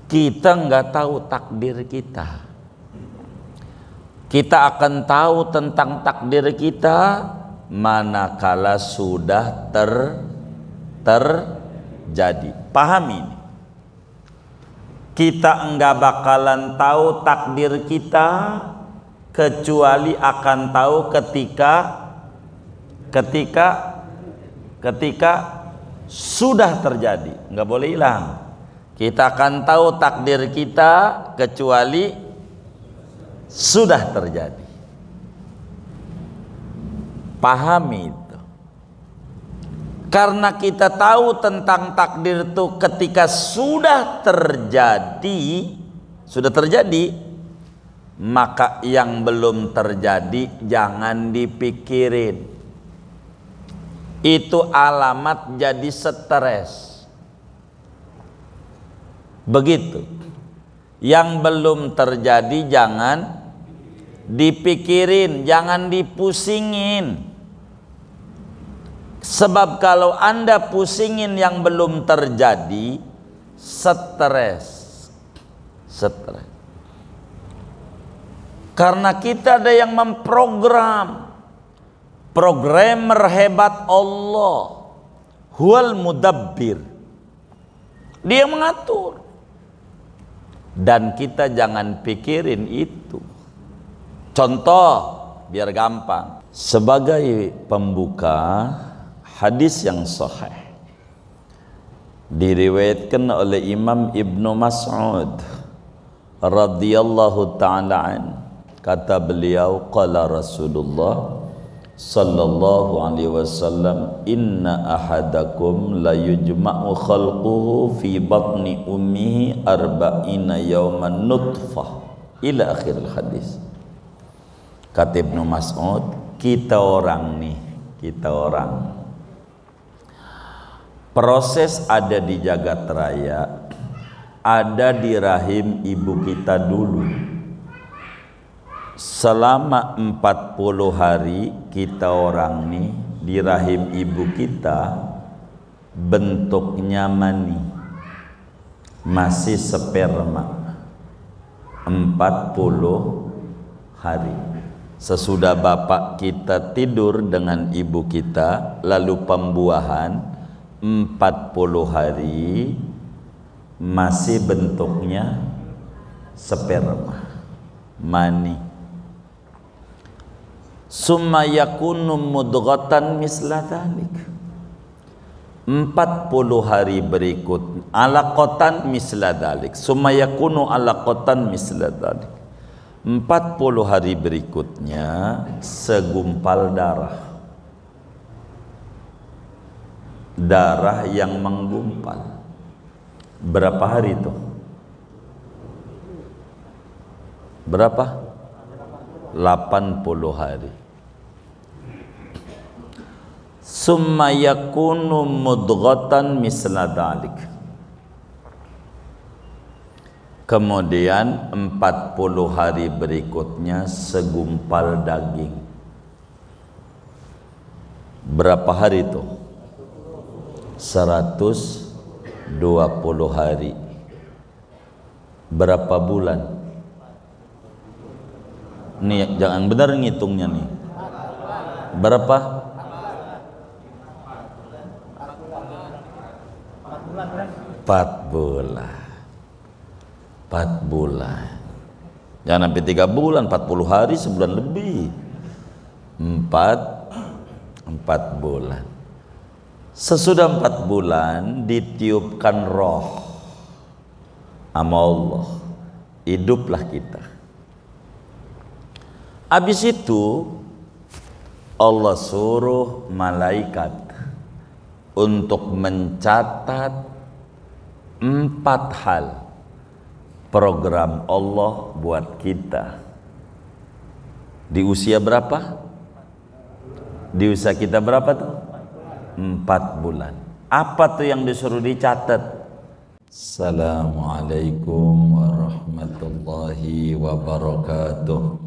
kita nggak tahu takdir kita. Kita akan tahu tentang takdir kita manakala sudah terjadi. Pahami ini. Kita enggak bakalan tahu takdir kita kecuali akan tahu ketika sudah terjadi. Enggak boleh hilang. Kita akan tahu takdir kita kecuali sudah terjadi. Pahami itu. Karena kita tahu tentang takdir itu ketika sudah terjadi, maka yang belum terjadi jangan dipikirin. Itu alamat jadi stres. Begitu. Yang belum terjadi jangan dipikirin, jangan dipusingin. Sebab kalau Anda pusingin yang belum terjadi, stres. Karena kita ada yang memprogram. Programmer hebat Allah. Huwal mudabbir. Dia mengatur. Dan kita jangan pikirin itu. Contoh biar gampang. Sebagai pembuka, hadis yang sahih diriwayatkan oleh Imam Ibnu Mas'ud radhiyallahu ta'ala an. Kata beliau, qala Rasulullah sallallahu alaihi wasallam, inna ahadakum la yujma'u khalquhu fi batni ummihi arba'ina yawman nutfah ila akhiril hadis. Kata Ibnu Mas'ud, kita orang, proses ada di jagat raya, ada di rahim ibu kita dulu. Selama 40 hari kita orang nih di rahim ibu kita bentuknya mani, masih sperma. 40 hari. Sesudah bapak kita tidur dengan ibu kita, lalu pembuahan 40 hari masih bentuknya sperma, mani. Summa yakunu mudghatan misla dzalik. 40 hari berikut alaqatan misla dzalik. Summa yakunu alaqatan misla dzalik. 40 hari berikutnya segumpal darah. Darah yang menggumpal. Berapa hari itu? Berapa? 80 hari. Summa yakunu mudghatan misla dzalik. Kemudian 40 hari berikutnya segumpal daging. Berapa hari itu? 120 hari. Berapa bulan? Nih jangan benar ngitungnya nih. Berapa? 4 bulan. 4 bulan. Jangan sampai 3 bulan, 40 hari, sebulan lebih. 4 bulan. Sesudah 4 bulan ditiupkan roh sama Allah. Hiduplah kita. Habis itu Allah suruh malaikat untuk mencatat 4 hal program Allah buat kita. Di usia berapa? Di usia kita berapa tuh? 4 bulan. Apa tuh yang disuruh dicatat? Assalamualaikum warahmatullahi wabarakatuh.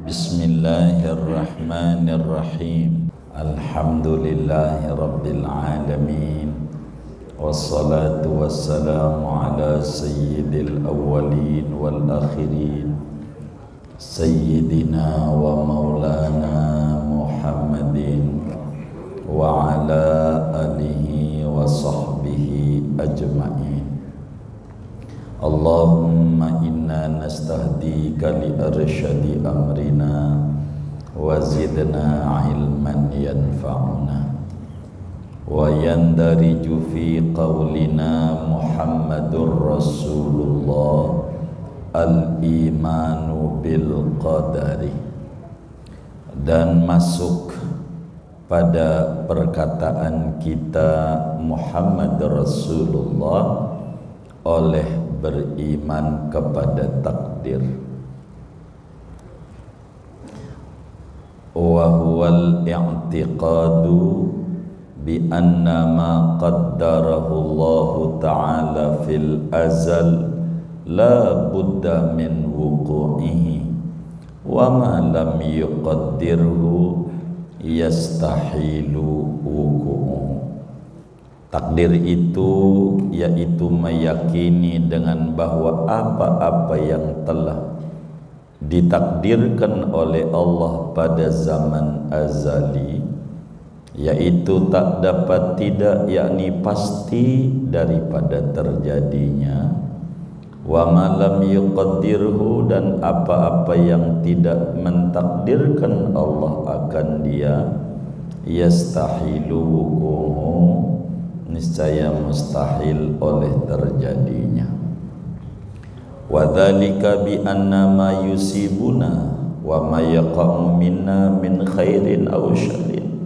Bismillahirrahmanirrahim. Alhamdulillahi rabbil alamin. wassalatu wassalamu ala sayyidil awwalin wal akhirin sayyidina wa maulana Muhammadin wa ala alihi wa sahbihi ajma'in. Allahumma inna nastahdika li arsyadi amrina wa zidna ilman yanfa'una wa yandariju fi qawlina Muhammadur Rasulullah al-imanu bil qadari, dan masuk pada perkataan kita Muhammad Rasulullah oleh beriman kepada takdir. Wa huwal i'tiqadu bi anna ma qaddarahu Allah ta'ala fil azal la budda min wuqu'ihi wa ma lam yuqaddirhu yastahilu wuqu'uhu. Takdir itu yaitu meyakini dengan bahwa apa-apa yang telah ditakdirkan oleh Allah pada zaman azali, yaitu tak dapat tidak, yakni pasti daripada terjadinya. Wa ma lam yuqaddirhu, dan apa-apa yang tidak mentakdirkan Allah akan dia, yastahilu wuquhu, niscaya mustahil oleh terjadinya. Wa dzalika bi anna ma yusibuna wa ma yaqa'u minna min khairin aw syarrin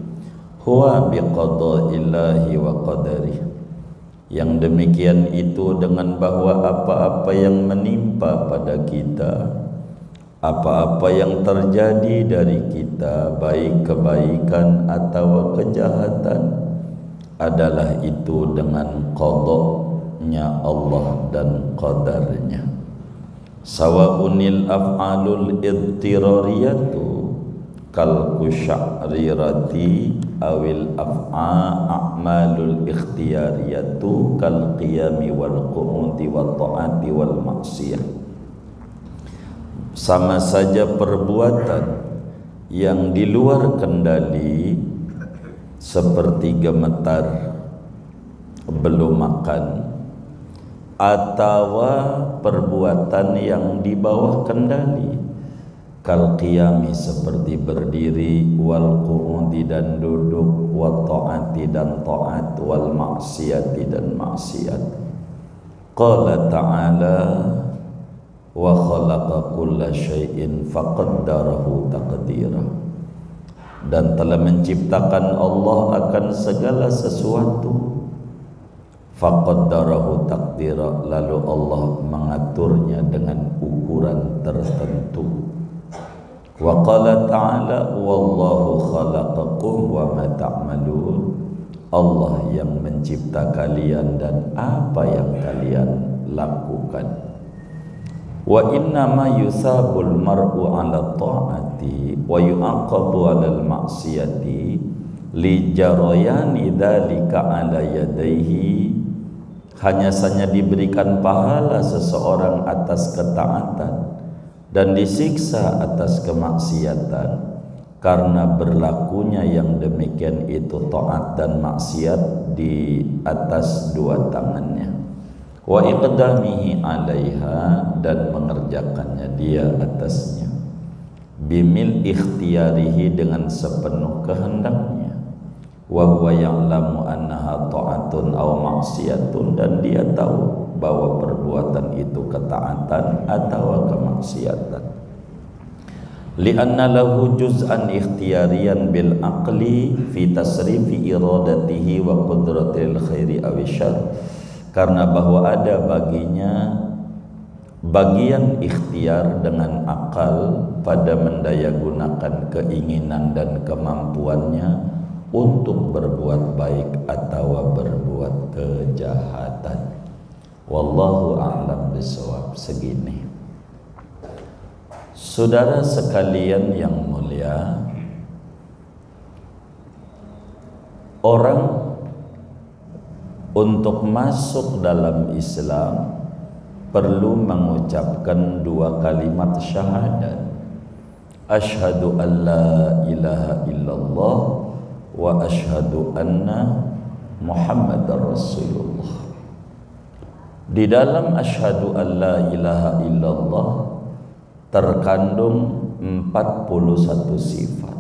huwa biqada'illahi wa qadarihi. Yang demikian itu dengan bahwa apa-apa yang menimpa pada kita, apa-apa yang terjadi dari kita, baik kebaikan atau kejahatan, adalah itu dengan qada'nya Allah dan qadarnya. Sawa'unil af'alul idtirariyatu kal kusya'rirati awil a'malul ikhtiyariyatu kal qiyami wal qu'udi wa ta'ati wal maksiyah. Sama saja perbuatan yang di luar kendali seperti gemetar, belum makan, atau perbuatan yang di bawah kendali, kal qiyami seperti berdiri, wal qu'udi dan duduk, wa ta'ati dan ta'at, wal maksiyati dan maksiat. Qala ta'ala wa khalaqa kulla syai'in faqaddarahu taqdira, dan telah menciptakan Allah akan segala sesuatu, faqaddarahu taqdira, lalu Allah mengaturnya dengan ukuran tertentu. Wa qala ta'ala wallahu khalaqakum wa ma ta'malun, Allah yang mencipta kalian dan apa yang kalian lakukan. Wa inna ma yusabul mar'u 'ala ta'ati wa yu'aqabu 'alal ma'siyati li jarayani dzalika 'ala yadayhi. Hanya saja diberikan pahala seseorang atas ketaatan dan disiksa atas kemaksiatan karena berlakunya yang demikian itu, taat dan maksiat di atas dua tangannya. Wa iqdamihi 'alaiha, dan mengerjakannya dia atasnya, bimil ikhtiyarihi, dengan sepenuh kehendaknya. Wa huwa ya'lamu annaha ta'atun aw maksiyatun, dan dia tahu bahwa perbuatan itu ketaatan atau kemaksiatan. Li'anna lahu juz'an ikhtiyariyan bil aqli fi tasrifi iradatihi wa qudratil khairi aw syarr, karena bahwa ada baginya bagian ikhtiar dengan akal pada mendayagunakan keinginan dan kemampuannya untuk berbuat baik atau berbuat kejahatan. Wallahu a'lam bishawab. Segini, saudara sekalian yang mulia, orang untuk masuk dalam Islam perlu mengucapkan 2 kalimat syahadat. Asyhadu an la ilaha illallah wa asyhadu anna Muhammadar Rasulullah. Di dalam asyhadu an la ilaha illallah terkandung 41 sifat.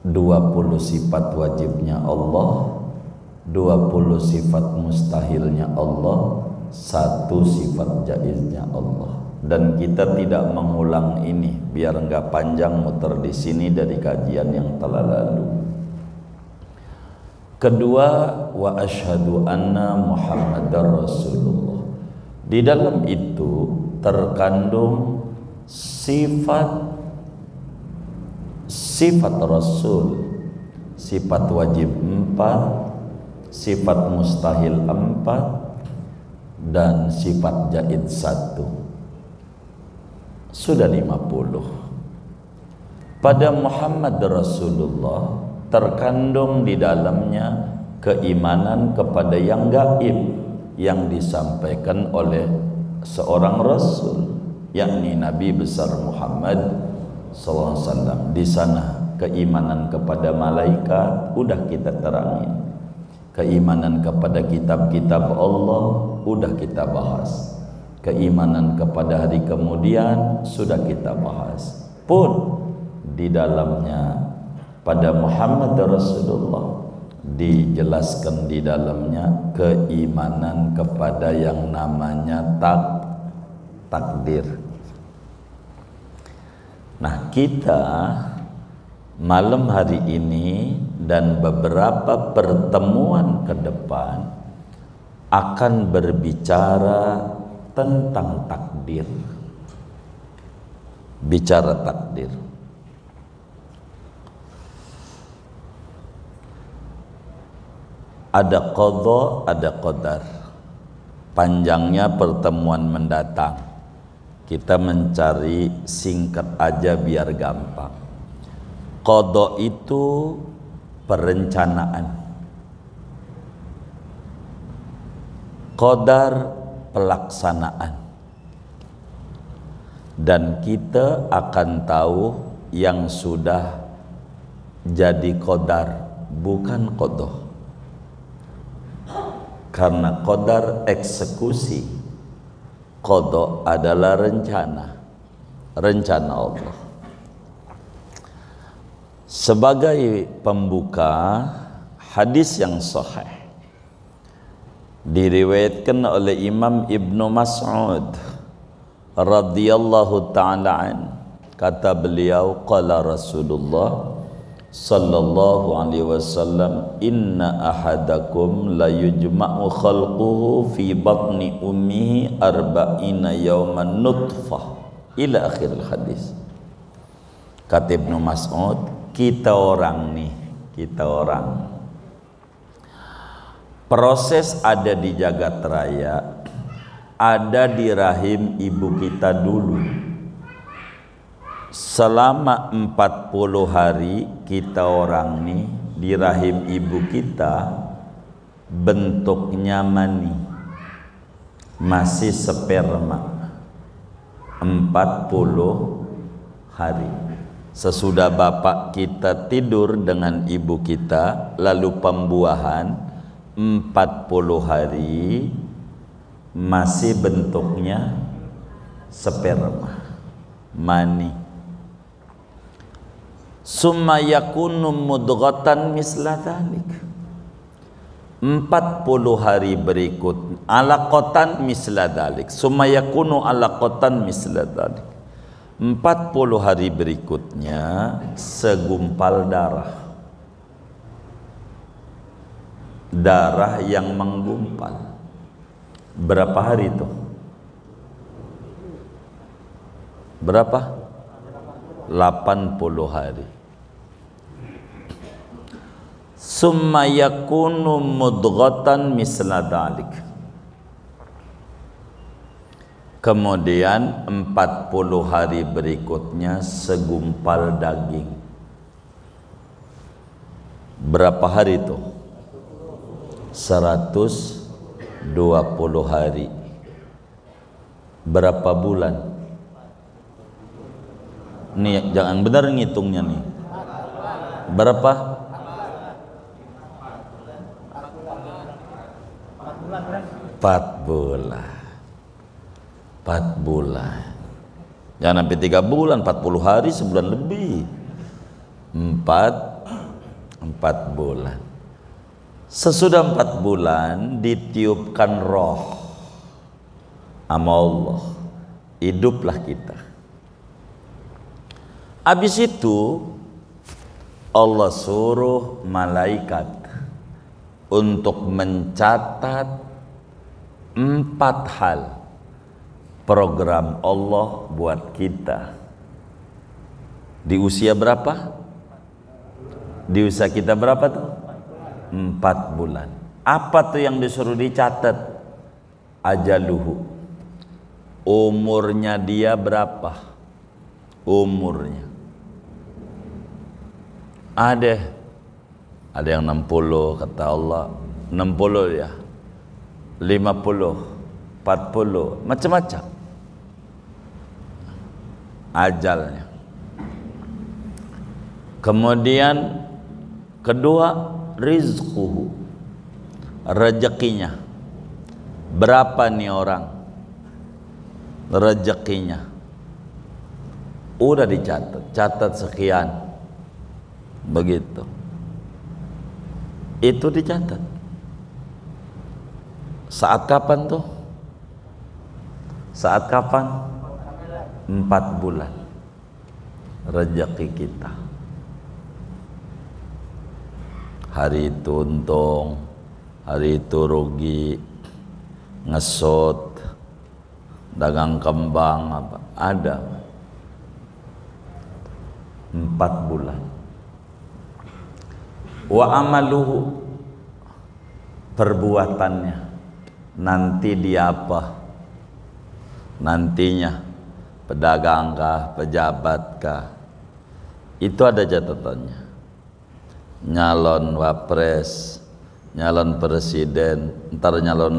20 sifat wajibnya Allah, 20 sifat mustahilnya Allah, 1 sifat jaiznya Allah. Dan kita tidak mengulang ini biar enggak panjang muter di sini dari kajian yang telah lalu. Kedua, wa asyhadu anna Muhammadar Rasulullah. Di dalam itu terkandung sifat Rasul, sifat wajib 4, sifat mustahil 4, dan sifat jaiz 1. Sudah 50. Pada Muhammad Rasulullah terkandung di dalamnya keimanan kepada yang gaib yang disampaikan oleh seorang Rasul, yakni Nabi besar Muhammad SAW. Di sana keimanan kepada malaikat udah kita terangin, keimanan kepada kitab-kitab Allah udah kita bahas, keimanan kepada hari kemudian sudah kita bahas. Pun di dalamnya pada Muhammad Rasulullah dijelaskan di dalamnya keimanan kepada yang namanya takdir. Nah, kita malam hari ini dan beberapa pertemuan ke depan akan berbicara tentang takdir. Bicara takdir. Ada qadha, ada qadar. Panjangnya pertemuan mendatang. Kita mencari singkat aja biar gampang. Qadha itu perencanaan. Qadar pelaksanaan. Dan kita akan tahu yang sudah jadi qadar bukan qadha. Karena qadar eksekusi, qadha adalah rencana Allah. Sebagai pembuka, hadis yang sahih diriwayatkan oleh Imam Ibnu Mas'ud radhiyallahu ta'ala an. Kata beliau, qala Rasulullah sallallahu alaihi wasallam, inna ahadakum la yujma'u khalquhu fi batni ummihi arba'ina yawman nutfah ila akhir hadis. Kata Ibnu Mas'ud, kita orang, proses ada di jagat raya, ada di rahim ibu kita dulu. Selama 40 hari kita orang nih di rahim ibu kita bentuknya mani, masih sperma. 40 hari. Sesudah bapak kita tidur dengan ibu kita, lalu pembuahan 40 hari masih bentuknya sperma, mani. Summa yakunu mudghatan misla dhalik. 40 hari berikut alaqatan misla dhalik. Summa yakunu alaqatan misla dhalik. 40 hari berikutnya segumpal darah. Darah yang menggumpal. Berapa hari itu? Berapa? 80 hari. Summa yakunu mudghatan misla dhalik. Kemudian 40 hari berikutnya segumpal daging. Berapa hari itu? 120 hari. Berapa bulan? Nih jangan benar ngitungnya nih. Berapa? 4 bulan. 4 bulan. Jangan sampai 3 bulan, 40 hari, sebulan lebih. 4 bulan. Sesudah 4 bulan ditiupkan roh sama Allah, hiduplah kita. Habis itu Allah suruh malaikat untuk mencatat 4 hal program Allah buat kita. Di usia berapa? Di usia kita berapa tuh? 4 bulan. Apa tuh yang disuruh dicatat? Ajaluhu. Umurnya dia berapa? Umurnya. Ada yang 60 kata Allah. 60 ya. 50, 40, macam-macam ajalnya. Kemudian kedua, rizquhu, rezekinya. Berapa nih orang rezekinya? Udah dicatat, catat sekian, begitu. Itu dicatat. Saat kapan tuh? Saat kapan? 4 bulan rezeki kita. Hari itu untung, hari itu rugi, ngesot, dagang kembang, apa ada. 4 bulan. Wa amaluhu, perbuatannya nanti dia apa? Nantinya pedagang kah, pejabat kah? Itu ada catatannya. Nyalon wapres, nyalon presiden, ntar nyalon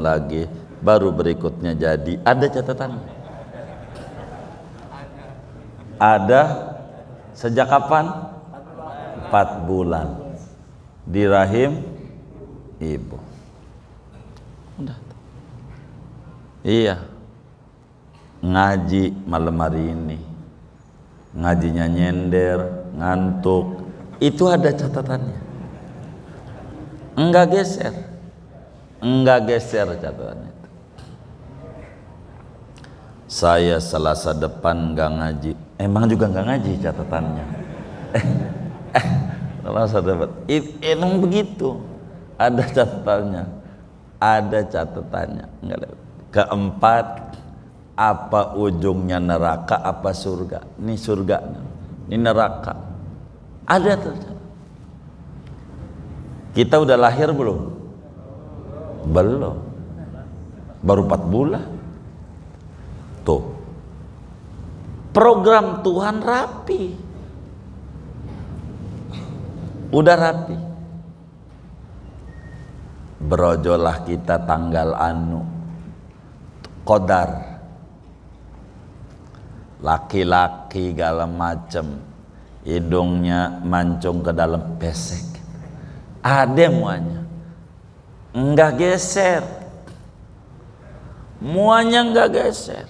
lagi, baru berikutnya jadi. Ada catatannya. Ada sejak kapan? 4 bulan di rahim ibu. Udah. Iya. Ngaji malam hari ini, ngajinya nyender, ngantuk, itu ada catatannya. Enggak geser catatannya. Saya Selasa depan enggak ngaji, emang juga enggak ngaji catatannya. Selasa depan, emang begitu, ada catatannya, enggak ada. Keempat, apa ujungnya neraka apa surga? Ini surga, ini neraka. Ada tercatat. Kita udah lahir belum? Belum. Baru 4 bulan. Tuh. Program Tuhan rapi. Udah rapi. Berojolah kita tanggal anu. Qadar. Laki-laki segala macem, hidungnya mancung ke dalam pesek. Ada muanya. Enggak geser. Muanya enggak geser.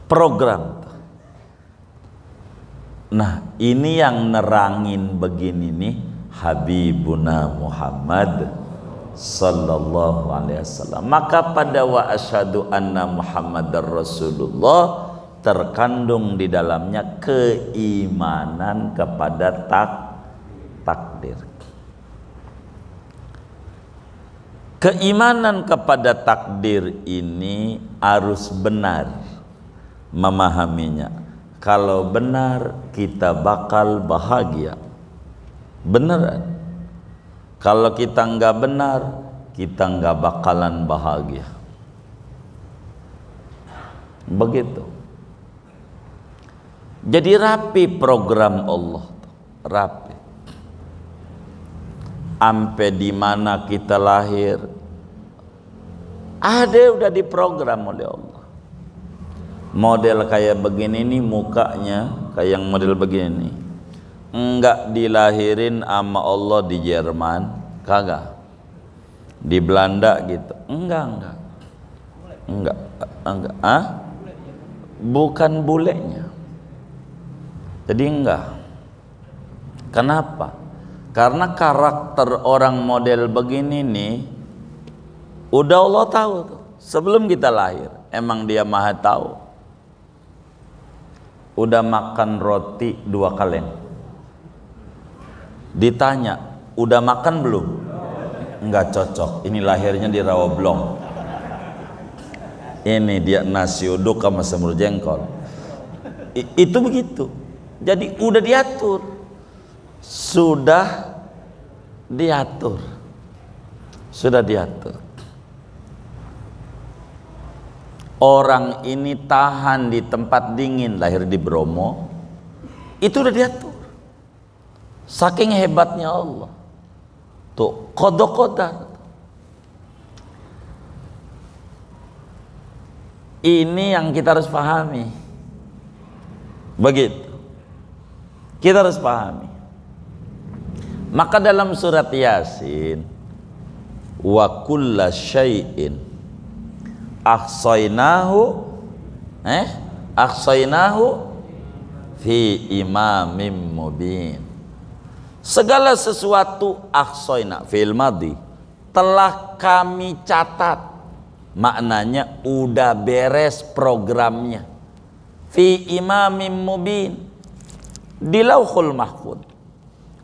Program. Nah, ini yang nerangin begini nih Habibuna Muhammad sallallahu alaihi wasallam. Maka pada wa asyhadu anna Muhammadar Rasulullah terkandung di dalamnya keimanan kepada takdir. Keimanan kepada takdir ini harus benar memahaminya. Kalau benar kita bakal bahagia. Beneran. Kalau kita enggak benar, kita enggak bakalan bahagia. Begitu. Jadi rapi program Allah, rapi. ampe di mana kita lahir, ada udah diprogram oleh Allah. Model kayak begini nih mukanya, kayak yang model begini, enggak dilahirin sama Allah di Jerman, kagak. Di Belanda gitu, enggak. Bukan bulenya. Jadi enggak. Kenapa? Karena karakter orang model begini nih udah Allah tahu tuh sebelum kita lahir. Emang dia maha tahu. Udah makan roti 2 kaleng, ditanya udah makan belum? Enggak cocok, ini lahirnya di Rawablong, ini dia nasi uduk sama semur jengkol. Itu begitu. Jadi udah diatur, sudah diatur. Orang ini tahan di tempat dingin, lahir di Bromo, itu udah diatur. Saking hebatnya Allah. Tuh, qada. Ini yang kita harus pahami. Begitu. Kita harus pahami. Maka dalam surat Yasin, wa kulla syai'in ahsainahu fi imamin mubin. Segala sesuatu ahsaina fil madhi, telah kami catat. Maknanya udah beres programnya. Fi imamin mubin, di lauhul mahfud.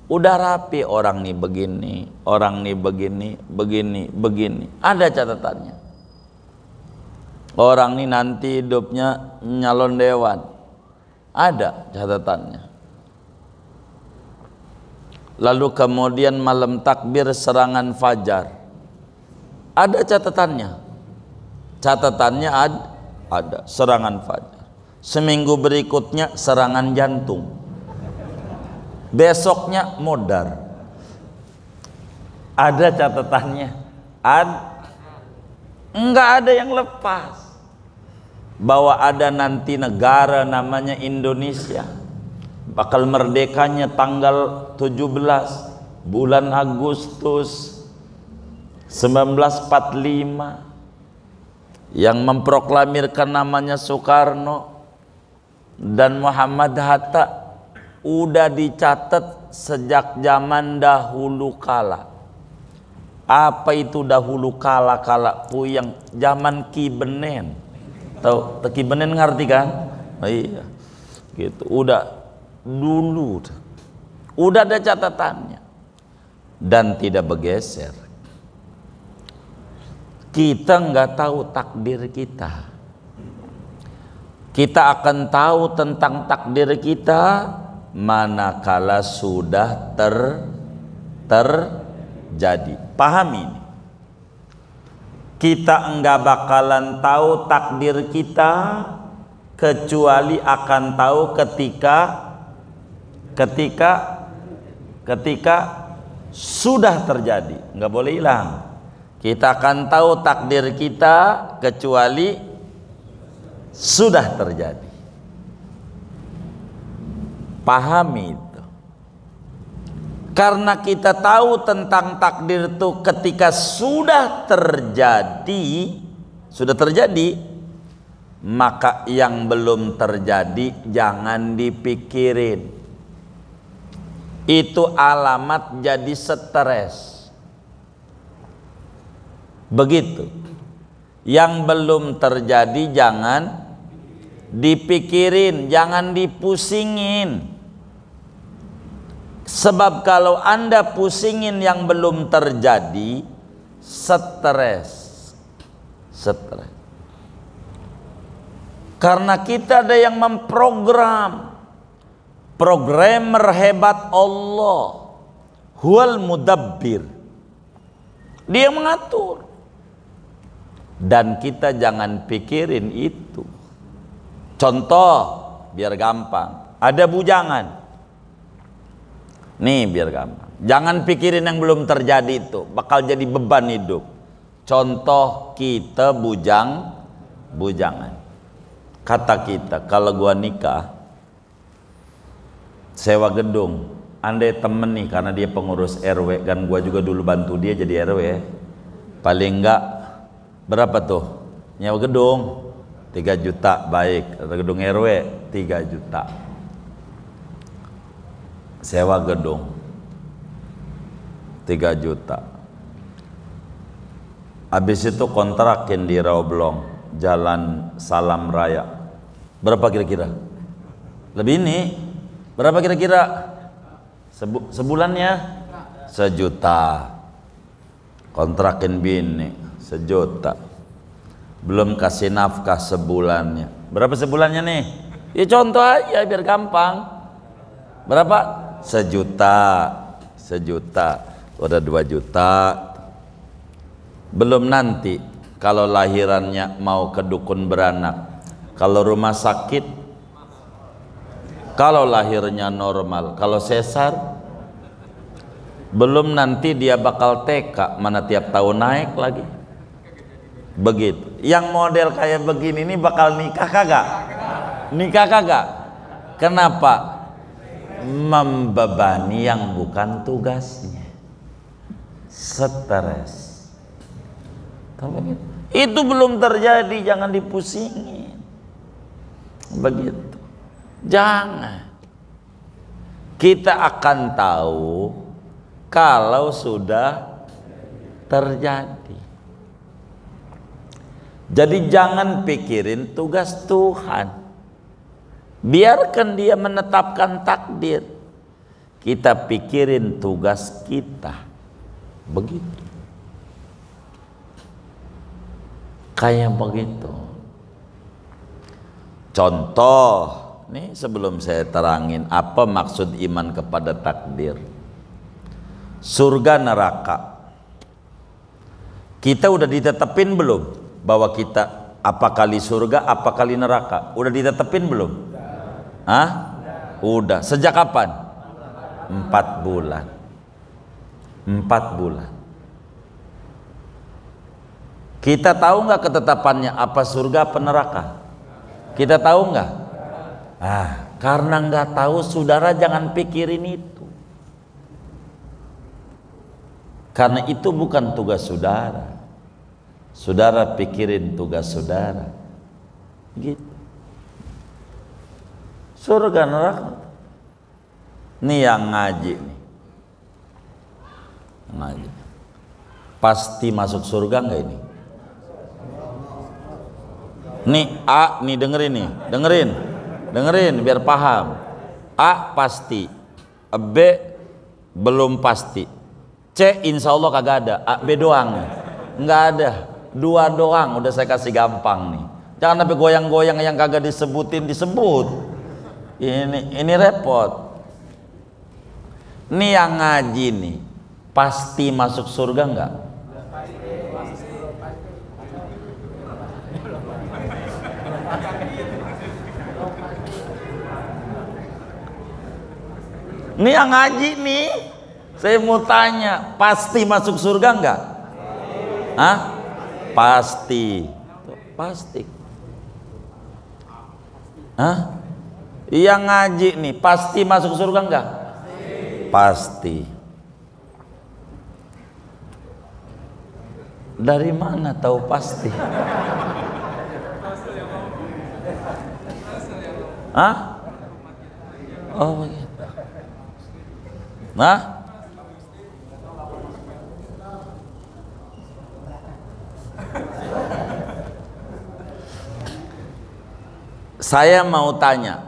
Udah rapi, orang nih begini, orang nih begini. Ada catatannya. Orang nih nanti hidupnya nyalon dewan, ada catatannya. Lalu kemudian malam takbir serangan fajar, ada catatannya. Catatannya ada serangan fajar. Seminggu berikutnya serangan jantung. Besoknya modar. Ada catatannya. Enggak ada yang lepas. Bahwa ada nanti negara namanya Indonesia, bakal merdekanya tanggal 17 bulan Agustus 1945, yang memproklamirkan namanya Soekarno dan Muhammad Hatta udah dicatat sejak zaman dahulu kala. Apa itu dahulu kala? Kala puyang zaman Ki Benen. Tahu Ki Benen, ngerti kan? Oh, iya. Gitu. Udah dulu. Udah ada catatannya. Dan tidak bergeser. Kita nggak tahu takdir kita. Kita akan tahu tentang takdir kita manakala sudah terjadi. Pahami ini. Kita enggak bakalan tahu takdir kita kecuali akan tahu ketika sudah terjadi. Enggak boleh hilang. Kita akan tahu takdir kita kecuali sudah terjadi. Pahami itu. Karena kita tahu tentang takdir itu ketika sudah terjadi, maka yang belum terjadi jangan dipikirin. Itu alamat jadi stres. Begitu. Yang belum terjadi jangan dipikirin, jangan dipusingin. Sebab kalau Anda pusingin yang belum terjadi, stres. Karena kita ada yang memprogram. Programmer hebat Allah. Huwal mudabbir. Dia mengatur. Dan kita jangan pikirin itu. Contoh, biar gampang. Ada bujangan. Nih biar gampang. Jangan pikirin yang belum terjadi, itu bakal jadi beban hidup. Contoh kita bujangan. Kata kita, kalau gua nikah sewa gedung, andai temen nih karena dia pengurus RW, kan gua juga dulu bantu dia jadi RW, paling enggak berapa tuh nyewa gedung? 3 juta. Baik, gedung RW 3 juta sewa gedung 3 juta. Habis itu kontrakin di Rawblong, Jalan Salam Raya. Berapa kira-kira? Lebih ini. Berapa kira-kira? Sebulannya 1 juta. Kontrakin bini 1 juta. Belum kasih nafkah sebulannya. Berapa sebulannya nih? Ya contoh aja biar gampang. Berapa? 1 juta. 1 juta. Udah 2 juta. Belum nanti kalau lahirannya mau ke dukun beranak, kalau rumah sakit, kalau lahirnya normal, kalau sesar, belum nanti dia bakal TK, mana tiap tahun naik lagi. Begitu. Yang model kayak begini ini bakal nikah kagak? Nikah kagak? Kenapa? Membebani yang bukan tugasnya. Stres. Itu belum terjadi, jangan dipusingin. Begitu. Jangan. Kita akan tahu kalau sudah terjadi. Jadi jangan pikirin tugas Tuhan. Biarkan dia menetapkan takdir. Kita pikirin tugas kita. Begitu. Kayak begitu. Contoh, nih sebelum saya terangin apa maksud iman kepada takdir. Surga neraka. Kita udah ditetepin belum bahwa kita apa kali surga, apa kali neraka? Udah ditetepin belum? Hah? Udah. Sejak kapan? 4 bulan. 4 bulan. Kita tahu nggak ketetapannya apa surga apa neraka? Kita tahu nggak? Karena nggak tahu, saudara jangan pikirin itu. Karena itu bukan tugas saudara. Saudara pikirin tugas saudara. Gitu. Surga neraka. Nih yang ngaji nih. Ngaji. Pasti masuk surga nggak ini? Nih A, nih dengerin biar paham. A pasti, B belum pasti, C insya Allah kagak ada, A B doang, nggak ada, 2 doang. Udah saya kasih gampang nih. Jangan sampai goyang-goyang yang kagak disebut. Ini repot. Nih yang ngaji nih, pasti masuk surga nggak? Ini yang ngaji nih, saya mau tanya, pasti masuk surga enggak? Hah? Pasti. Hah? Yang ngaji nih, pasti masuk surga enggak? Pasti. Dari mana tahu pasti? Hah? Oh begitu. Nah, saya mau tanya,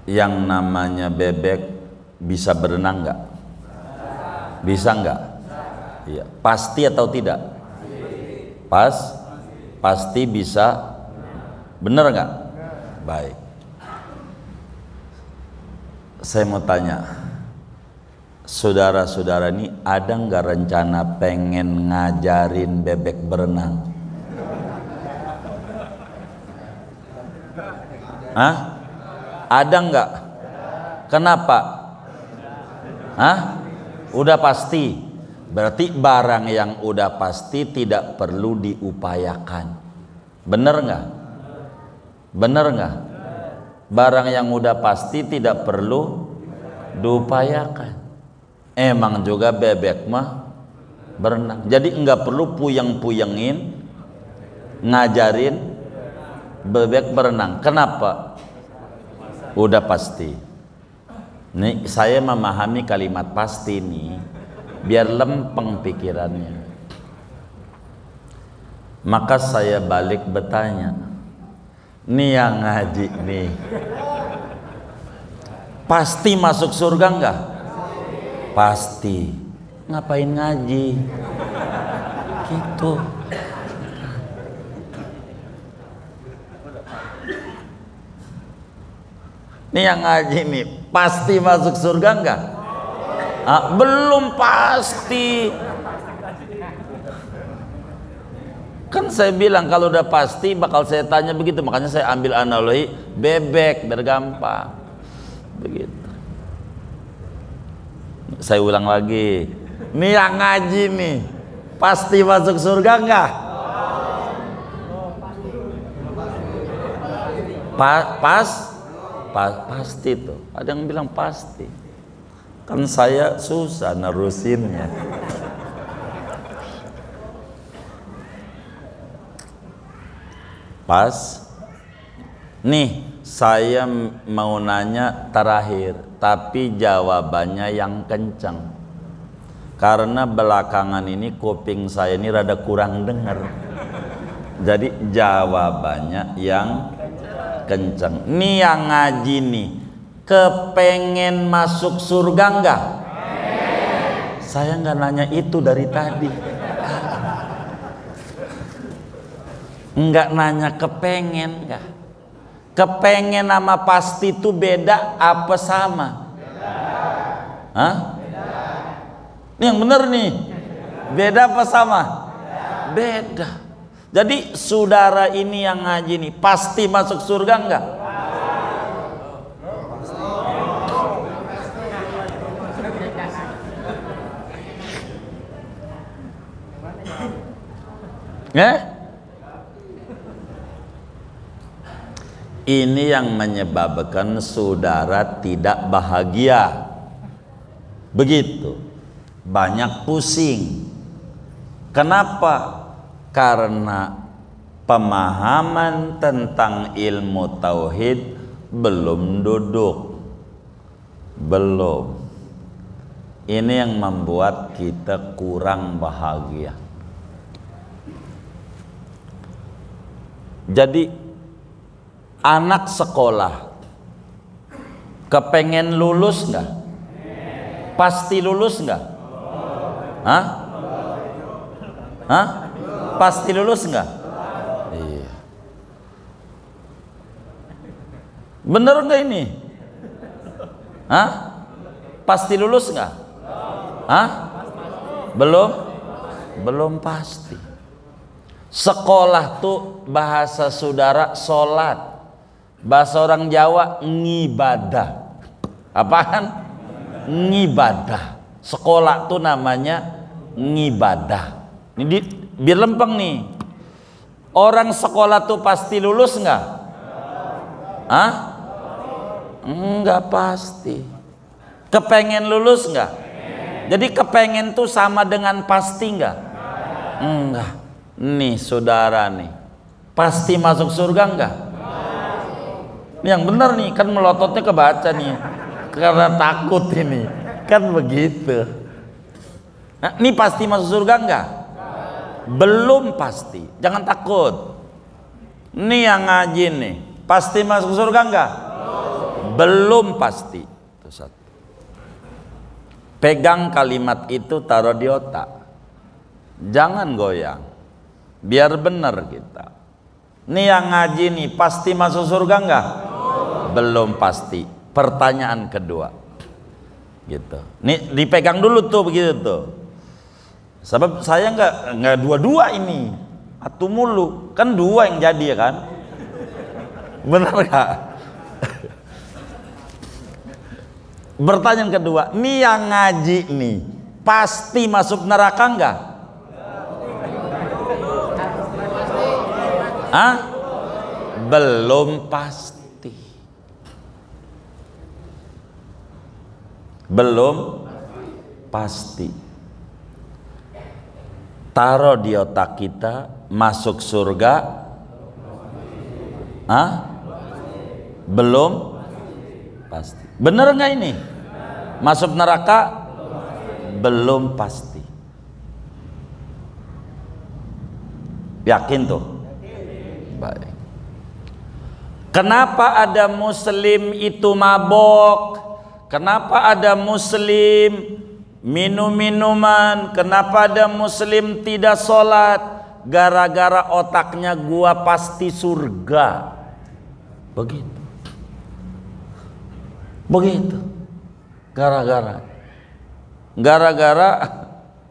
yang namanya bebek bisa berenang nggak? Bisa nggak? Iya. Pasti atau tidak? Pasti bisa. Bener nggak? Baik. Saya mau tanya, saudara-saudara ini ada nggak rencana pengen ngajarin bebek berenang? Hah? Ada nggak? Kenapa? Hah? Udah pasti. Berarti barang yang udah pasti tidak perlu diupayakan. Bener nggak? Bener nggak? Barang yang udah pasti tidak perlu diupayakan. Emang juga bebek mah berenang. Jadi nggak perlu puyeng-puyengin ngajarin bebek berenang. Kenapa? Udah pasti. Nih saya memahami kalimat pasti nih biar lempeng pikirannya. Maka saya balik bertanya, nih yang ngaji nih pasti masuk surga enggak? Pasti. Ngapain ngaji? Gitu. Nih yang ngaji nih pasti masuk surga enggak? Belum pasti. Kan saya bilang kalau udah pasti bakal saya tanya begitu, makanya saya ambil analogi bebek biar gampang. Begitu. Saya ulang lagi. Nih yang ngaji nih pasti masuk surga enggak? Pasti tuh. Ada yang bilang pasti. Kan saya susah nerusinnya. Pas. Nih, saya mau nanya terakhir, tapi jawabannya yang kencang. Karena belakangan ini kuping saya ini rada kurang dengar. Jadi jawabannya yang kencang. Nih yang ngaji nih kepengen masuk surga enggak? Saya enggak nanya itu dari tadi. Enggak nanya kepengen enggak. Kepengen sama pasti itu beda apa sama? Hah? Ini yang bener nih. Beda apa sama? Beda. Jadi saudara ini yang ngaji nih pasti masuk surga enggak? Ini yang menyebabkan saudara tidak bahagia. Begitu. Banyak pusing. Kenapa? Karena pemahaman tentang ilmu tauhid belum duduk. Belum. Ini yang membuat kita kurang bahagia. Jadi anak sekolah kepengen lulus nggak? Pasti lulus nggak? Hah? Hah? Pasti lulus nggak? Iya. Bener nggak ini? Hah? Pasti lulus nggak? Hah? Belum? Belum pasti. Sekolah tuh bahasa saudara sholat, bahasa orang Jawa ngibadah. Apaan? Ngibadah. Sekolah tuh namanya ngibadah. Ini biar lempeng nih. Orang sekolah tuh pasti lulus nggak? Hah? Enggak pasti. Kepengen lulus nggak? Jadi kepengen tuh sama dengan pasti nggak? Enggak. Nih saudara nih pasti masuk surga enggak? Ini yang benar nih, kan melototnya kebaca nih karena takut ini kan begitu. Nah, ini pasti masuk surga enggak? Belum pasti, jangan takut. Ini yang ngaji nih pasti masuk surga enggak? Belum pasti. Itu satu. Pegang kalimat itu, taruh di otak, jangan goyang. Biar benar kita. Nih yang ngaji nih pasti masuk surga enggak? Belum pasti. Pertanyaan kedua. Gitu. Nih dipegang dulu tuh begitu tuh. Sebab saya enggak dua-dua ini. Atu mulu. Kan dua yang jadi ya kan? Benar enggak? Pertanyaan kedua, nih yang ngaji nih pasti masuk neraka enggak? Hah? Belum pasti. Belum pasti. Taruh di otak kita, masuk surga? Hah? Belum pasti. Bener nggak ini? Masuk neraka? Belum pasti. Yakin tuh? Baik. Kenapa ada muslim itu mabok? Kenapa ada muslim minum minuman? Kenapa ada muslim tidak sholat? Gara-gara otaknya gua pasti surga. Begitu. Begitu. Gara-gara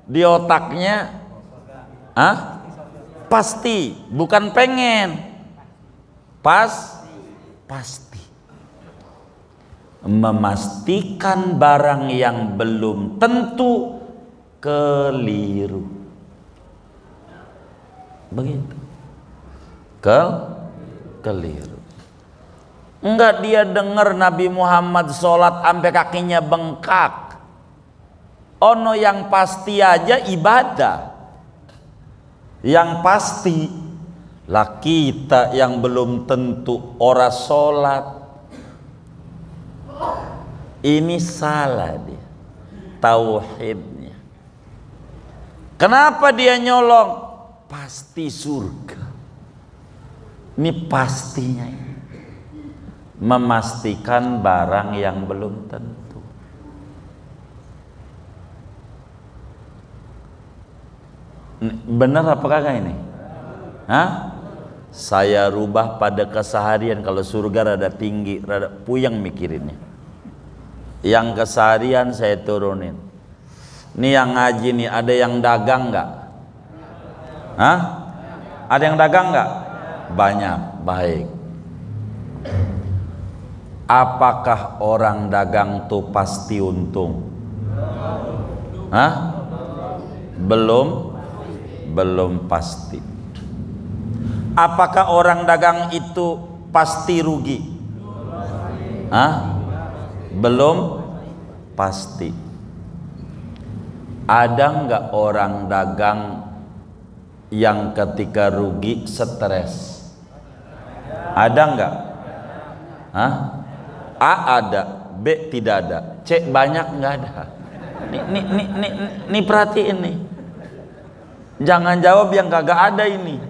di otaknya pasti, bukan pengen. Pasti. Memastikan barang yang belum tentu keliru. Begitu. Keliru. Enggak dia dengar Nabi Muhammad sholat sampai kakinya bengkak. Ono yang pasti aja ibadah. Yang pasti lah kita yang belum tentu ora sholat. Ini salah dia tauhidnya. Kenapa dia nyolong? Pasti surga. Ini pastinya ini. Memastikan barang yang belum tentu. Benar apa kagak ini? Hah? Saya rubah pada keseharian. Kalau surga rada tinggi, rada puyeng mikirinnya. Yang keseharian saya turunin. Ini yang ngaji nih, ada yang dagang nggak? Hah? Ada yang dagang nggak? Banyak. Baik. Apakah orang dagang tuh pasti untung? Hah? Belum pasti. Apakah orang dagang itu pasti rugi? Hah? Belum pasti. Ada nggak orang dagang yang ketika rugi stres? Ada nggak? Hah? A ada, B tidak ada, C banyak nggak ada. Nih perhatiin nih. Jangan jawab yang kagak ada ini.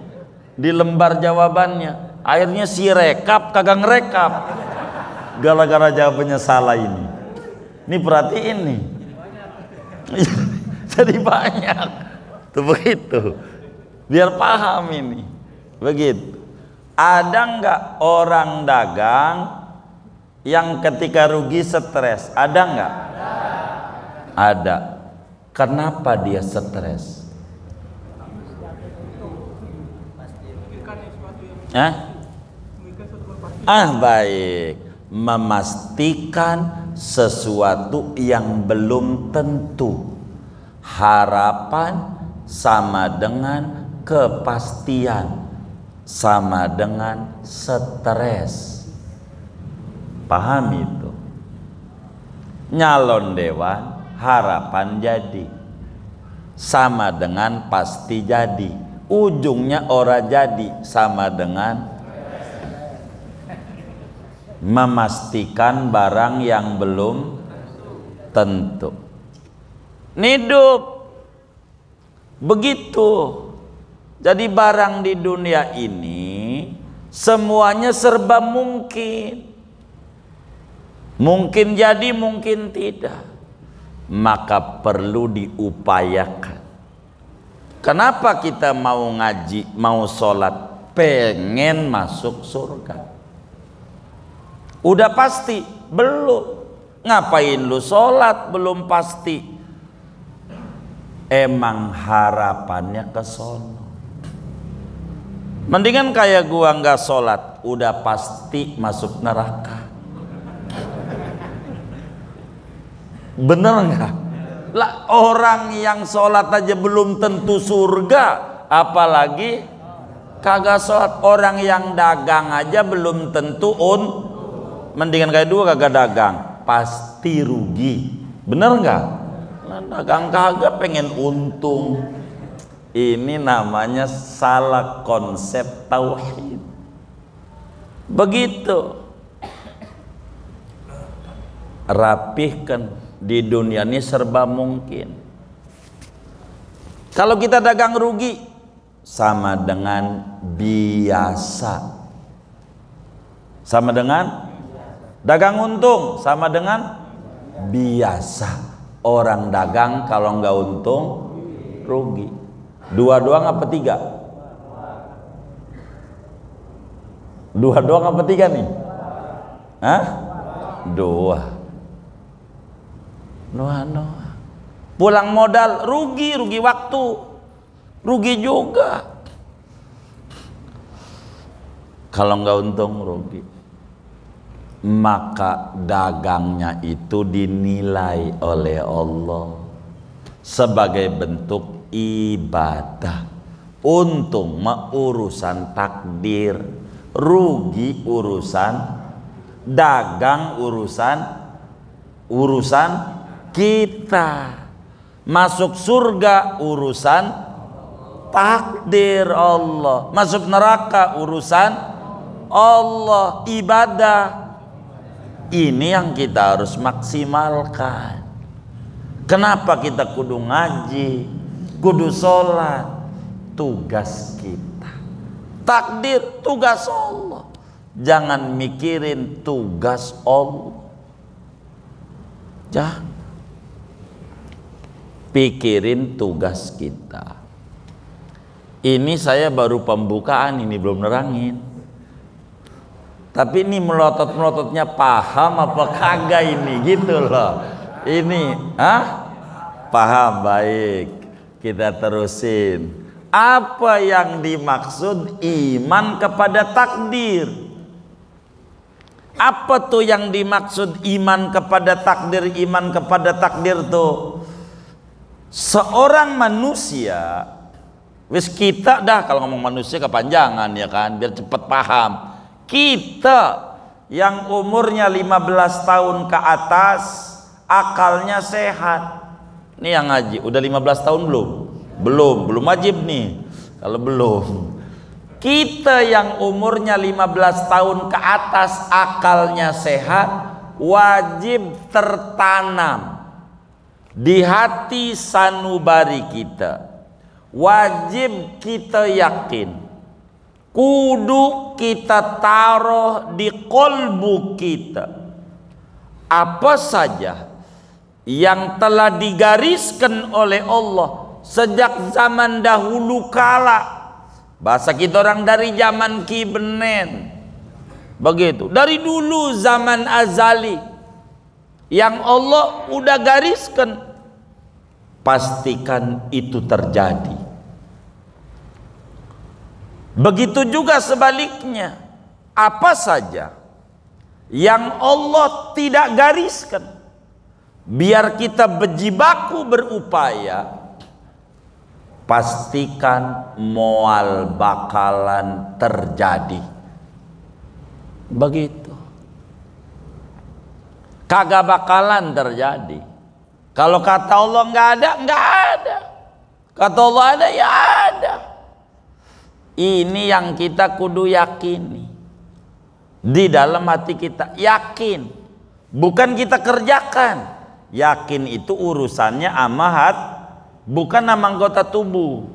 Di lembar jawabannya, akhirnya si rekap kagak ngerekap. Gara-gara jawabannya salah ini. Nih perhatiin nih. Jadi banyak. Tuh begitu. Biar paham ini. Begitu. Ada nggak orang dagang yang ketika rugi stres? Ada nggak? Ada. Kenapa dia stres? Baik. Memastikan sesuatu yang belum tentu. Harapan sama dengan kepastian, sama dengan stres. Paham itu? Nyalon dewan harapan jadi, sama dengan pasti jadi. Ujungnya ora jadi, sama dengan memastikan barang yang belum tentu. Hidup begitu. Jadi barang di dunia ini semuanya serba mungkin. Mungkin jadi, mungkin tidak. Maka perlu diupayakan. Kenapa kita mau ngaji, mau sholat? Pengen masuk surga. Udah pasti? Belum. Ngapain lu sholat belum pasti? Emang harapannya ke sono. Mendingan kayak gua nggak sholat, udah pasti masuk neraka. Bener nggak? Lah orang yang sholat aja belum tentu surga, apalagi kagak sholat. Orang yang dagang aja belum tentu mendingan kayak dua kagak dagang, pasti rugi. Bener nggak? Nah, dagang kagak pengen untung. Ini namanya salah konsep tauhid. Begitu. Rapihkan. Di dunia ini serba mungkin. Kalau kita dagang rugi, sama dengan biasa. Sama dengan dagang untung, sama dengan biasa. Orang dagang kalau nggak untung rugi. Dua doang apa tiga? Dua doang apa tiga nih? Hah? Dua. Pulang modal rugi waktu, rugi juga. Kalau nggak untung rugi. Maka dagangnya itu dinilai oleh Allah sebagai bentuk ibadah. Untung urusan takdir, rugi urusan dagang, urusan kita. Masuk surga urusan takdir Allah, masuk neraka urusan Allah. Ibadah ini yang kita harus maksimalkan. Kenapa kita kudu ngaji, kudu sholat? Tugas kita. Takdir tugas Allah, jangan mikirin tugas Allah. Jangan pikirin tugas kita. Ini saya baru pembukaan, ini belum nerangin. Tapi ini melotot-melototnya paham apa kagak ini, gitu loh. Ini, paham, baik. Kita terusin. Apa yang dimaksud iman kepada takdir? Apa tuh yang dimaksud iman kepada takdir? Iman kepada takdir tuh seorang manusia, wis kita dah, kalau ngomong manusia kepanjangan ya kan, biar cepet paham. Kita yang umurnya 15 tahun ke atas, akalnya sehat. Ini yang ngaji udah 15 tahun belum? Belum wajib nih. Kalau belum, kita yang umurnya 15 tahun ke atas, akalnya sehat, wajib tertanam di hati sanubari kita. Wajib kita yakin, kudu kita taruh di kolbu kita, apa saja yang telah digariskan oleh Allah sejak zaman dahulu kala. Bahasa kita orang dari zaman Ki Benen, begitu, dari dulu zaman azali yang Allah udah gariskan, pastikan itu terjadi. Begitu juga sebaliknya, apa saja yang Allah tidak gariskan, biar kita berjibaku berupaya, pastikan moal bakalan terjadi. Begitu. Kagak bakalan terjadi. Kalau kata Allah nggak ada. Kata Allah ada, ya ada. Ini yang kita kudu yakini di dalam hati kita. Yakin, bukan kita kerjakan. Yakin itu urusannya amahat, bukan nama anggota tubuh.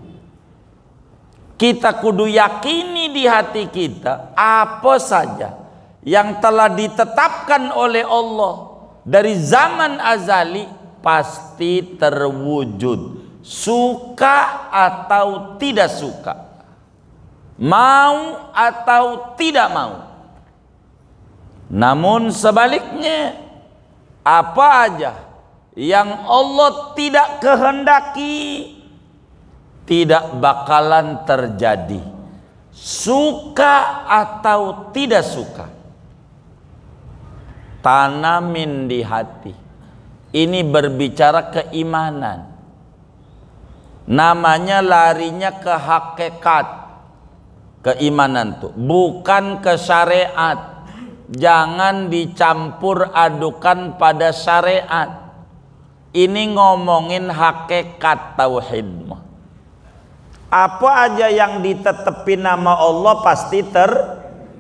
Kita kudu yakini di hati kita, apa saja yang telah ditetapkan oleh Allah dari zaman azali pasti terwujud, suka atau tidak suka, mau atau tidak mau. Namun sebaliknya, apa aja yang Allah tidak kehendaki tidak bakalan terjadi, suka atau tidak suka. Tanamin di hati, Ini berbicara keimanan. Namanya larinya ke hakikat. Keimanan tuh bukan ke syariat. Jangan dicampur adukan pada syariat. Ini ngomongin hakikat tauhid. Apa aja yang ditetepin nama Allah pasti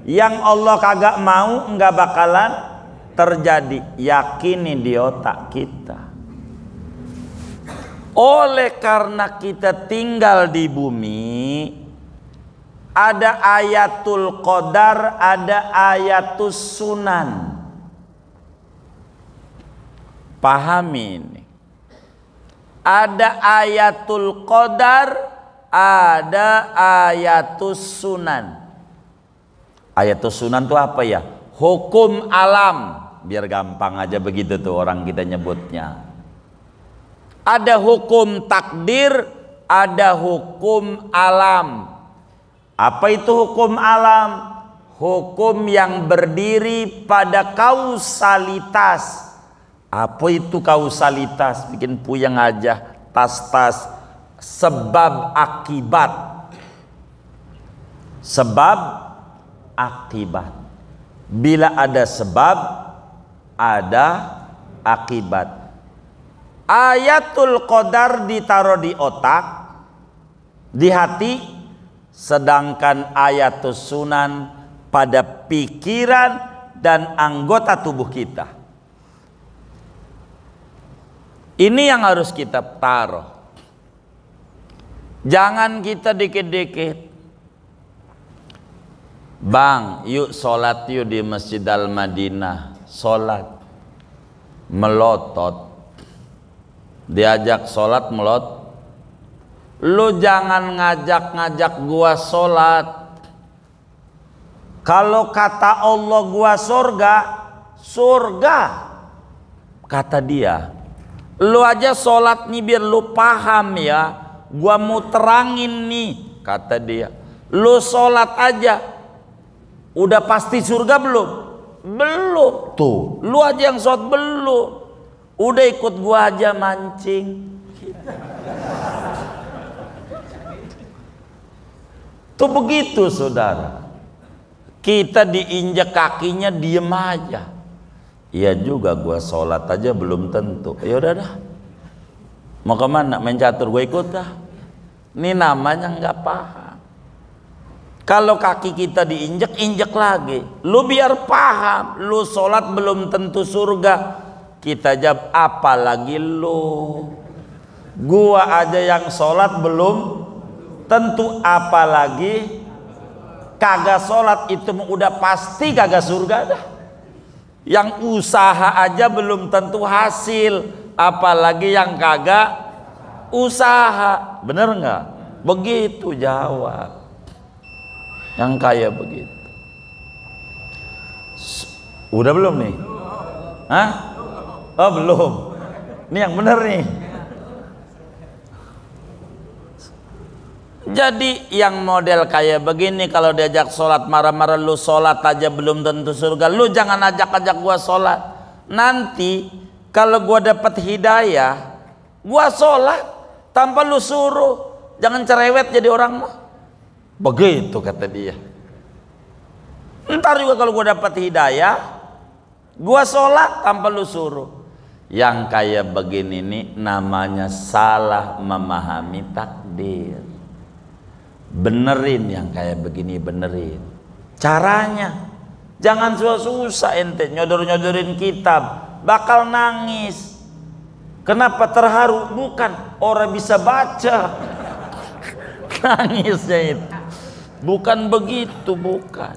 yang Allah kagak mau nggak bakalan terjadi. Yakini di otak kita. Oleh karena kita tinggal di bumi, ada ayatul qadar, ada ayatus sunan. Pahami ini. Ada ayatul qadar, ada ayatus sunan. Ayatus sunan itu apa ya? Hukum alam. Biar gampang aja begitu tuh orang kita nyebutnya. Ada hukum takdir, ada hukum alam. Apa itu hukum alam? Hukum yang berdiri pada kausalitas. Apa itu kausalitas? Bikin puyeng aja. Tas-tas. Sebab akibat. Sebab akibat. Bila ada sebab, ada akibat. Ayatul qadar ditaruh di otak, di hati, sedangkan ayatus sunan pada pikiran dan anggota tubuh kita. Ini yang harus kita taruh. Jangan kita dikit-dikit, bang, yuk sholat yuk di Masjid Al-Madinah. Sholat, melotot, diajak sholat melot. Lu jangan ngajak-ngajak gua sholat. Kalau kata Allah gua surga, surga. Kata dia, lu aja sholat nih biar lu paham ya. Gua mau terangin nih, kata dia. Lu sholat aja, udah pasti surga belum? Belum. Tuh, lu aja yang sholat belum. Udah ikut gua aja mancing. Tuh begitu saudara. Kita diinjak kakinya diem aja. Iya juga gua sholat aja belum tentu. Ya udah dah. Mau kemana? Main catur, gue ikut dah. Ini namanya nggak paham. Kalau kaki kita diinjek, injek lagi. Lu biar paham. Lu sholat belum tentu surga. Kita jawab, apalagi lu. Gua aja yang sholat belum tentu, apalagi kagak sholat itu udah pasti kagak surga dah. Yang usaha aja belum tentu hasil, apalagi yang kagak usaha. Bener nggak? Begitu jawab. Yang kayak begitu. Udah belum nih? Hah? Oh belum. Ini yang bener nih. Jadi yang model kayak begini, kalau diajak sholat marah-marah, lu sholat aja belum tentu surga. Lu jangan ajak-ajak gua sholat. Nanti kalau gua dapat hidayah, gua sholat tanpa lu suruh. Jangan cerewet jadi orang mah. Begitu kata dia. Ntar juga kalau gua dapat hidayah, gua sholat tanpa lu suruh. Yang kayak begini nih namanya salah memahami takdir. Benerin yang kayak begini, benerin caranya. Jangan susah-susah ente nyodor-nyodorin kitab, bakal nangis. Kenapa terharu? Bukan orang bisa baca. Nangisnya itu bukan begitu, bukan.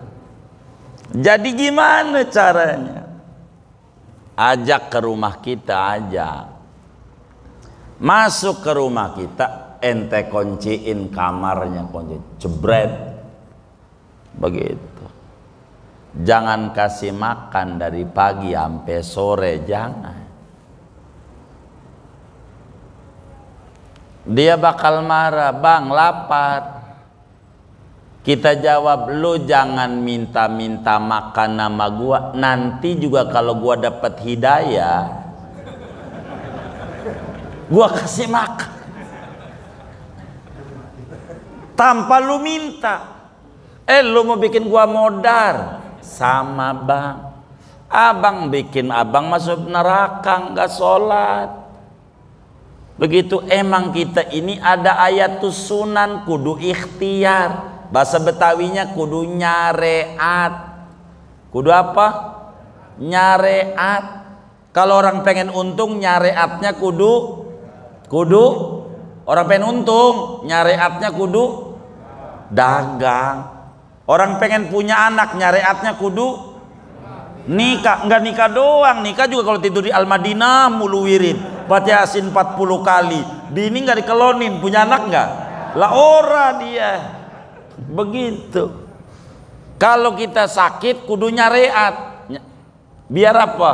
Jadi gimana caranya? Ajak ke rumah kita, ajak masuk ke rumah kita, ente kunciin kamarnya, kunci jebret begitu. Jangan kasih makan dari pagi sampai sore, jangan. Dia bakal marah, bang lapar. Kita jawab, lu jangan minta-minta makan nama gua. Nanti juga kalau gua dapat hidayah, gua kasih makan tanpa lu minta. Lu mau bikin gua modar sama bang, abang bikin abang masuk neraka nggak sholat. Begitu emang kita ini ada ayatus sunan kudu ikhtiar. Bahasa Betawinya kudu nyareat. Kudu apa? Nyareat. Kalau orang pengen untung nyareatnya kudu orang pengen untung nyareatnya kudu dagang. Orang pengen punya anak nyareatnya kudu nikah. Enggak nikah doang, nikah juga kalau tidur di Al-Madinah mulu wirid baca Yasin 40 kali. Bini nggak dikelonin, punya anak nggak? Lah ora dia. Begitu. Kalau kita sakit kudu nyareat. Biar apa?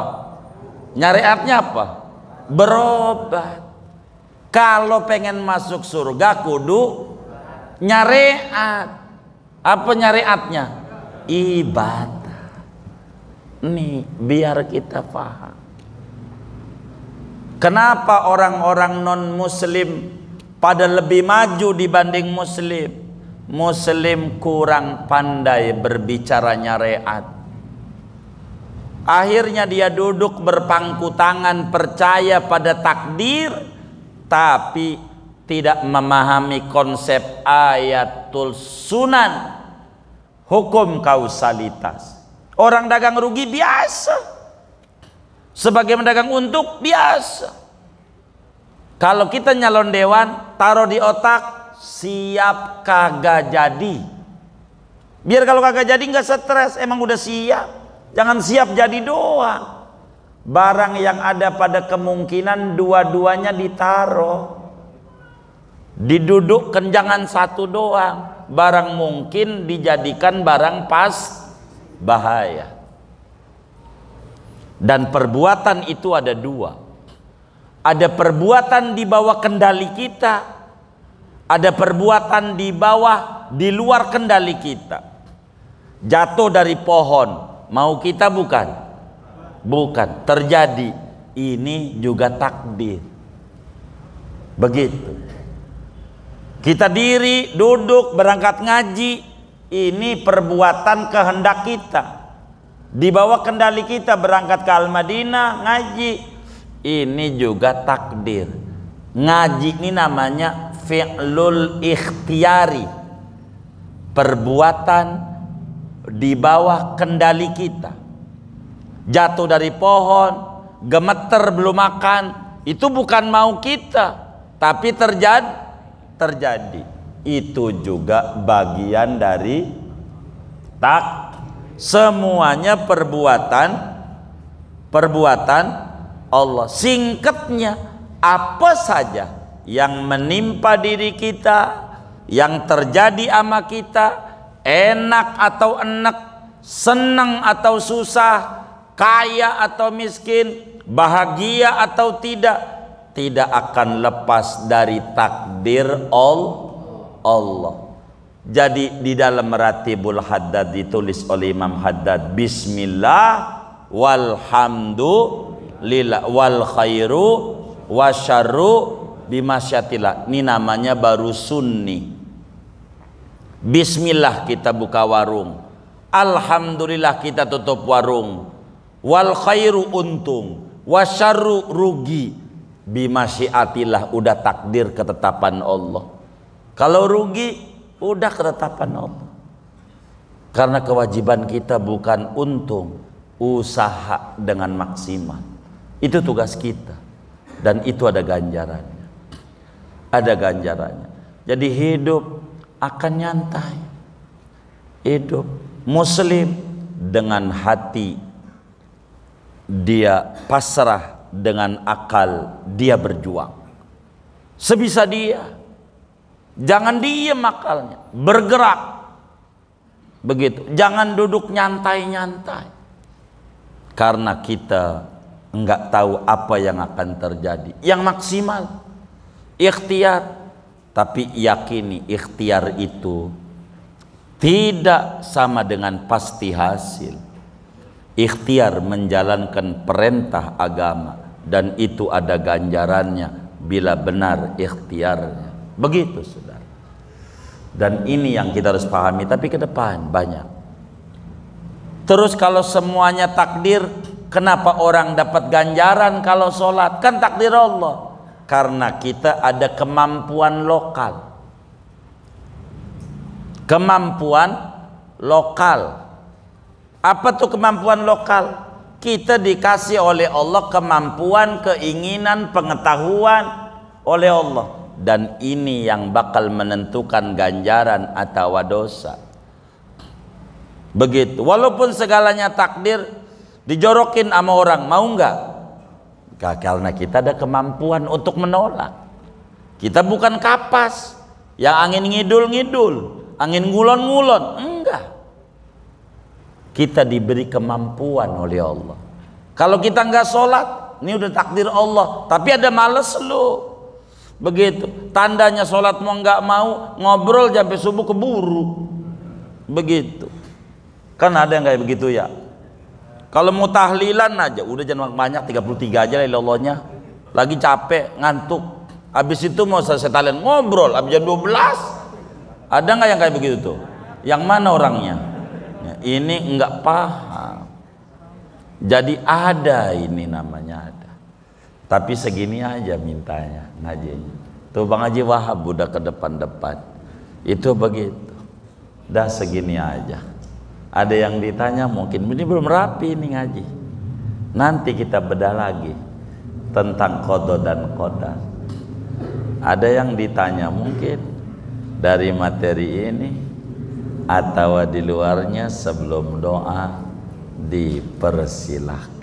Nyareatnya apa? Berobat. Kalau pengen masuk surga kudu nyareat. Apa nyariatnya? Ibadah. Nih biar kita paham. Kenapa orang-orang non muslim pada lebih maju dibanding muslim? Muslim kurang pandai berbicara nyariat. Akhirnya dia duduk berpangku tangan percaya pada takdir, tapi tidak memahami konsep ayatul sunan, hukum kausalitas. Orang dagang rugi biasa, sebagai mendagang untung biasa. Kalau kita nyalon dewan, taruh di otak siap kagak jadi. Biar kalau kagak jadi nggak stres, emang udah siap. Jangan siap jadi doang. Barang yang ada pada kemungkinan dua-duanya ditaruh. Didudukkan jangan satu doang. Barang mungkin dijadikan barang pas bahaya. Dan perbuatan itu ada dua. Ada perbuatan di bawah kendali kita, ada perbuatan di luar kendali kita. Jatuh dari pohon, mau kita bukan? Bukan, terjadi. Ini juga takdir. Begitu. Kita diri, duduk, berangkat ngaji, ini perbuatan kehendak kita. Di bawah kendali kita berangkat ke Al-Madinah ngaji, ini juga takdir. Ngaji ini namanya fi'lul ikhtiyari, perbuatan di bawah kendali kita. Jatuh dari pohon, gemeter belum makan, itu bukan mau kita, tapi terjadi. Itu juga bagian dari semuanya perbuatan Allah. Singkatnya, apa saja yang menimpa diri kita, yang terjadi sama kita, enak atau enak, senang atau susah, kaya atau miskin, bahagia atau tidak akan lepas dari takdir Allah. Jadi di dalam Maratibul Haddad ditulis oleh Imam Haddad, bismillah walhamdulillah wal khairu wasyarru bimasyatillah. Ini namanya baru sunni. Bismillah kita buka warung, alhamdulillah kita tutup warung, wal khairu untung, wasyarru rugi, bimasyiatillah udah takdir ketetapan Allah. Kalau rugi udah ketetapan Allah. Karena kewajiban kita bukan untung, usaha dengan maksimal. Itu tugas kita. Dan itu ada ganjarannya. Ada ganjarannya. Jadi hidup akan nyantai. Hidup muslim dengan hati dia pasrah, dengan akal dia berjuang sebisa dia. Jangan diem akalnya, bergerak. Begitu, jangan duduk nyantai-nyantai. Karena kita enggak tahu apa yang akan terjadi. Yang maksimal ikhtiar, tapi yakini ikhtiar itu tidak sama dengan pasti hasil. Ikhtiar menjalankan perintah agama, dan itu ada ganjarannya bila benar ikhtiarnya. Begitu saudara. Dan ini yang kita harus pahami, tapi ke depan banyak. Terus kalau semuanya takdir, kenapa orang dapat ganjaran kalau sholat? Kan takdir Allah. Karena kita ada kemampuan lokal. Kemampuan lokal. Apa tuh kemampuan lokal? Kita dikasih oleh Allah kemampuan, keinginan, pengetahuan oleh Allah. Dan ini yang bakal menentukan ganjaran atau dosa. Begitu. Walaupun segalanya takdir, dijorokin sama orang, mau enggak? Karena kita ada kemampuan untuk menolak. Kita bukan kapas yang angin ngidul-ngidul, angin ngulon-ngulon, enggak. Kita diberi kemampuan oleh Allah. Kalau kita enggak sholat, ini udah takdir Allah, tapi ada males lu. Begitu. Tandanya sholat mau enggak mau, ngobrol sampai subuh keburu. Begitu. Kan ada yang kayak begitu ya. Kalau mau tahlilan aja udah jangan banyak, 33 aja lah Allahnya. Lagi capek, ngantuk. Habis itu mau selesai tahlilan ngobrol habis jam 12. Ada nggak yang kayak begitu tuh? Yang mana orangnya? Ya, ini enggak paham. Jadi ada, ini namanya ada. Tapi segini aja mintanya ngajinya. Tuh Bang Haji Wahab udah ke depan-depan. Itu begitu. Dah segini aja. Ada yang ditanya mungkin ini belum rapi nih ngaji. Nanti kita bedah lagi tentang qada dan qadar. Ada yang ditanya mungkin dari materi ini atau di luarnya, sebelum doa dipersilahkan.